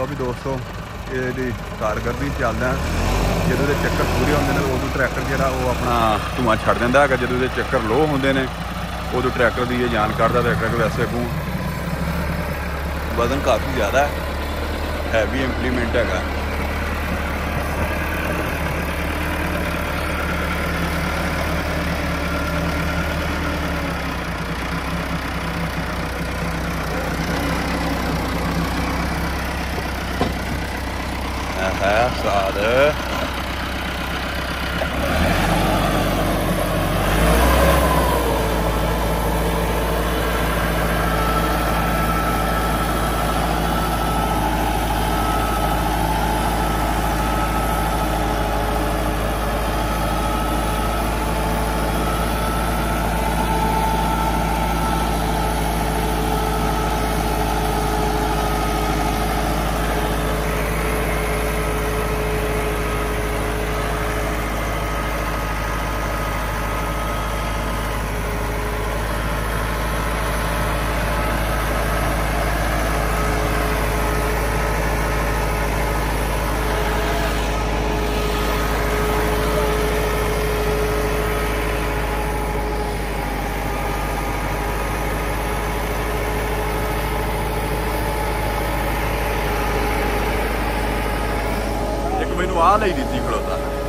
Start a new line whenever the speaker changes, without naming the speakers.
लो भी दोस्तों ये कारगर्दी चलदा जो चक्कर पूरे होंगे ने उदों ट्रैक्टर जो अपना धुआं छड़ देंदा है, जो चक्कर लो होंगे ने उदों ट्रैक्टर की ये जान कढ़दा। ट्रैक्टर वैसे अगों वजन काफ़ी ज़्यादा हैवी इंप्लीमेंट है। साद आ ली दी खड़ोता